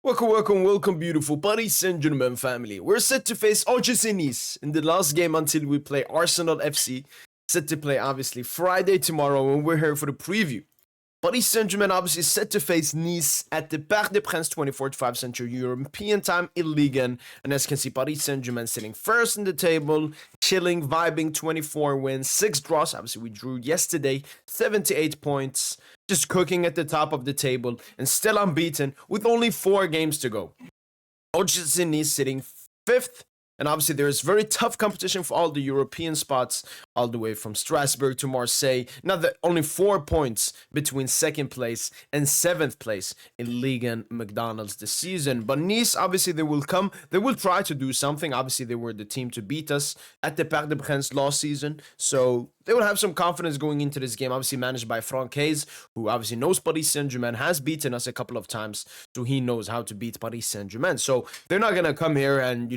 Welcome, beautiful Paris Saint-Germain family. We're set to face OGC Nice in the last game until we play Arsenal FC. Set to play, obviously, Friday tomorrow, and we're here for the preview. Paris Saint-Germain obviously set to face Nice at the Parc des Princes 2045 Central European Time in Ligue. And as you can see, Paris Saint-Germain sitting first in the table, chilling, vibing, 24 wins, 6 draws. Obviously, we drew yesterday, 78 points, just cooking at the top of the table and still unbeaten with only 4 games to go. OGC Nice sitting 5th. And obviously, there is very tough competition for all the European spots, all the way from Strasbourg to Marseille. Now, that only 4 points between 2nd place and 7th place in Ligue and Mcdonalds this season. But Nice, obviously, they will come. They will try to do something. Obviously, they were the team to beat us at the Parc des Princes last season. So they will have some confidence going into this game. Obviously, managed by Franck Hayes, who obviously knows Paris Saint-Germain, has beaten us a couple of times. So he knows how to beat Paris Saint-Germain. So they're not going to come here and,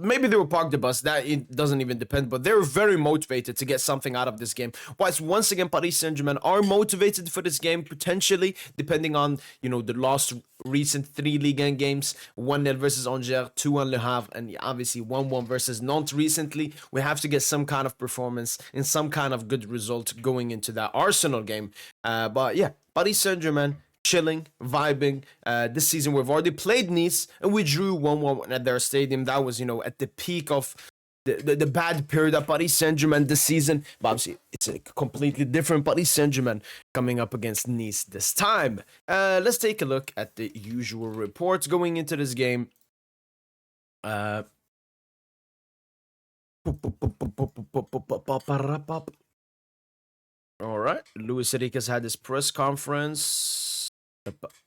maybe they will park the bus. That it doesn't even depend, but they're very motivated to get something out of this game. Whilst once again, Paris Saint-Germain are motivated for this game, potentially, depending on, the last recent 3 Ligue 1 games. 1-0 versus Angers, 2-1 Le Havre, and obviously 1-1 versus Nantes recently. We have to get some kind of performance and some kind of good result going into that Arsenal game. But yeah, Paris Saint-Germain chilling, vibing. This season we've already played Nice and we drew 1-1 at their stadium. That was, at the peak of the bad period of Paris Saint-Germain this season. But obviously, it's a completely different Paris Saint-Germain coming up against Nice this time. Let's take a look at the usual reports going into this game. All right, Luis Enrique has had his press conference.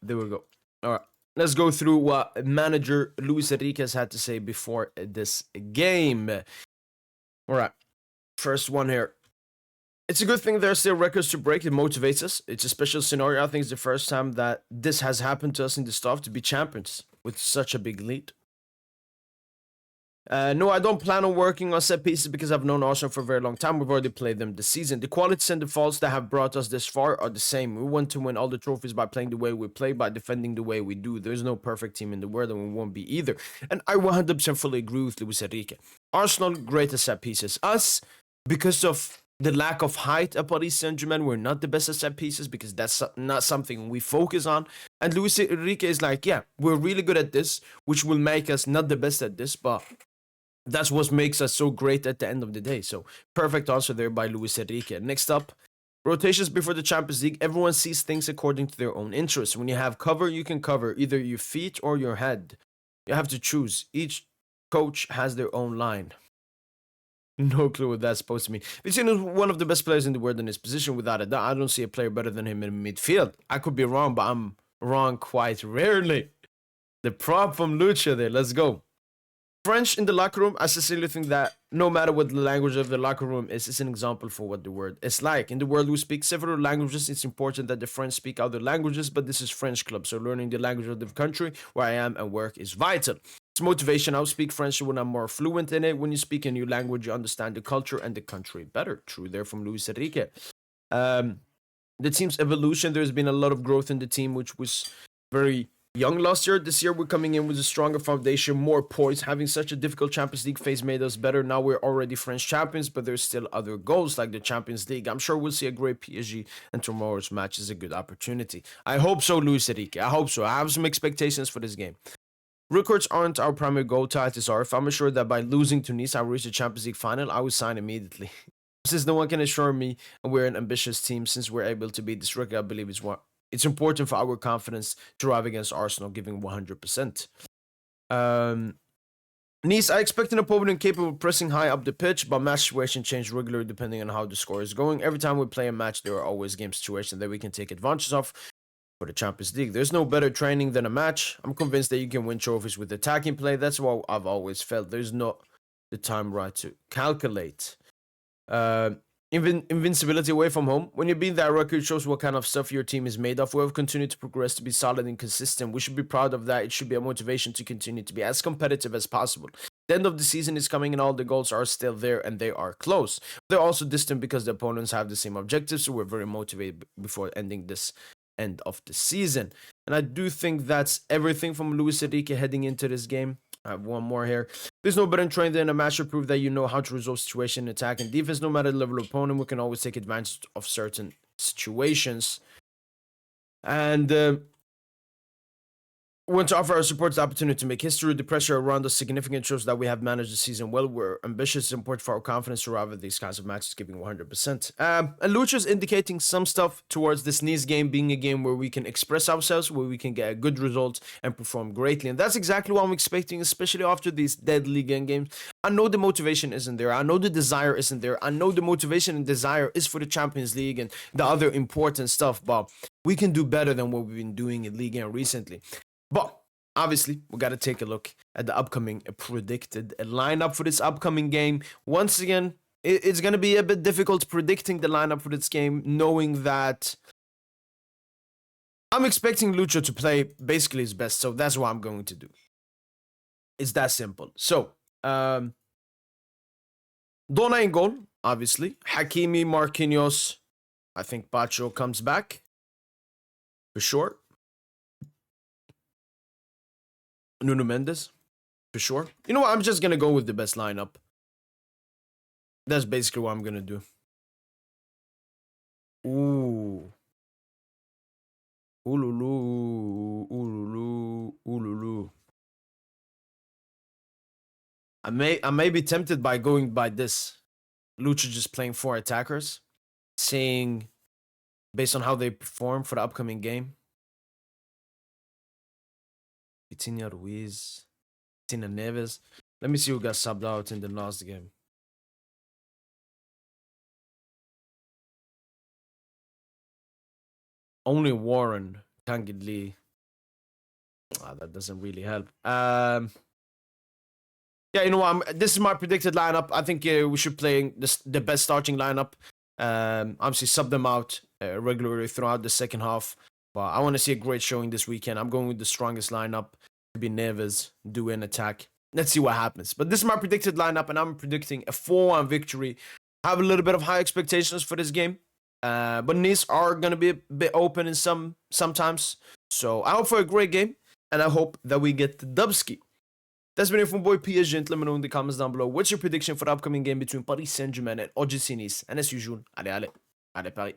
There we go. All right, let's go through what manager Luis Enrique had to say before this game. All right, first one here. It's a good thing there are still records to break. It motivates us. It's a special scenario. I think it's the first time that this has happened to us in the staff to be champions with such a big lead. No, I don't plan on working on set pieces because I've known Arsenal for a very long time. We've already played them this season. The qualities and the faults that have brought us this far are the same. We want to win all the trophies by playing the way we play, by defending the way we do. There's no perfect team in the world, and we won't be either. And I 100% fully agree with Luis Enrique. Arsenal, great at set pieces. Us, because of the lack of height at Paris Saint-Germain, we're not the best at set pieces because that's not something we focus on. And Luis Enrique is like, yeah, we're really good at this, which will make us not the best at this, but that's what makes us so great at the end of the day. So, perfect answer there by Luis Enrique. Next up, rotations before the Champions League. Everyone sees things according to their own interests. When you have cover, you can cover either your feet or your head. You have to choose. Each coach has their own line. No clue what that's supposed to mean. Vecino is one of the best players in the world in his position, without a doubt. I don't see a player better than him in midfield. I could be wrong, but I'm wrong quite rarely. The prop from Lucha there. Let's go. French in the locker room, I sincerely think that no matter what the language of the locker room is, it's an example for what the word is like. In the world, we speak several languages. It's important that the French speak other languages, but this is French club, so learning the language of the country where I am and work is vital. It's motivation. I'll speak French when I'm more fluent in it. When you speak a new language, you understand the culture and the country better. True there from Luis Enrique. The team's evolution, there's been a lot of growth in the team, which was very young last year. This year we're coming in with a stronger foundation, more points. Having such a difficult Champions League phase made us better. Now we're already French champions, but there's still other goals like the Champions League. I'm sure we'll see a great PSG, and tomorrow's match is a good opportunity. I hope so, Luis Enrique. I hope so. I have some expectations for this game. Records aren't our primary goal. Titles are. If I'm assured that by losing to Nice I will reach the Champions League final, I will sign immediately. Since no one can assure me we're an ambitious team, since we're able to beat this record, I believe it's important for our confidence to arrive against Arsenal, giving 100%. Nice, I expect an opponent capable of pressing high up the pitch, but match situation change regularly depending on how the score is going. Every time we play a match, there are always game situations that we can take advantage of for the Champions League. There's no better training than a match. I'm convinced that you can win trophies with attacking play. That's what I've always felt. There's not the time right to calculate. Invincibility away from home. When you beat that record, it shows what kind of stuff your team is made of. We have continued to progress to be solid and consistent. We should be proud of that. It should be a motivation to continue to be as competitive as possible. The end of the season is coming and all the goals are still there and they are close. They're also distant because the opponents have the same objectives, so we're very motivated before ending this end of the season. And I do think that's everything from Luis Enrique heading into this game. I have one more here. There's no better trainer than a master proof that you know how to resolve situation, attack, and defense. No matter the level of opponent, we can always take advantage of certain situations. And we want to offer our support the opportunity to make history. The pressure around us significant shows that we have managed the season well. We're ambitious and important for our confidence to rival these kinds of matches, giving 100%. And Lucha's indicating some stuff towards this Nice game being a game where we can express ourselves, where we can get a good result and perform greatly. And that's exactly what I'm expecting, especially after these dead Ligue games. I know the motivation isn't there. I know the desire isn't there. I know the motivation and desire is for the Champions League and the other important stuff, but we can do better than what we've been doing in Ligue 1 recently. But obviously, we got to take a look at the upcoming predicted lineup for this upcoming game. Once again, it's going to be a bit difficult predicting the lineup for this game, knowing that I'm expecting Lucho to play basically his best. So that's what I'm going to do. It's that simple. So, Dona in goal, obviously. Hakimi, Marquinhos. I think Pacho comes back for sure. Nuno Mendes, for sure. You know what? I'm just going to go with the best lineup. That's basically what I'm going to do. Ooh. Oolulu. Oolulu. Oolulu. I may be tempted by going by this. Lucha just playing 4 attackers. Saying, based on how they perform for the upcoming game. Vitinha Ruiz, Tina Neves. Let me see who got subbed out in the last game. Only Warren, Kangin Lee. That doesn't really help. Yeah, you know what? This is my predicted lineup. I think we should play the best starting lineup. Obviously, sub them out regularly throughout the second half. But I want to see a great showing this weekend. I'm going with the strongest lineup. Be Neves, do an attack. Let's see what happens. But this is my predicted lineup, and I'm predicting a 4-1 victory. I have a little bit of high expectations for this game. But Nice are going to be a bit open in sometimes. So I hope for a great game, and I hope that we get the dubski. That's been it from boy PSG. Let me know in the comments down below. What's your prediction for the upcoming game between Paris Saint-Germain and OGC Nice? And as usual, allez, Paris.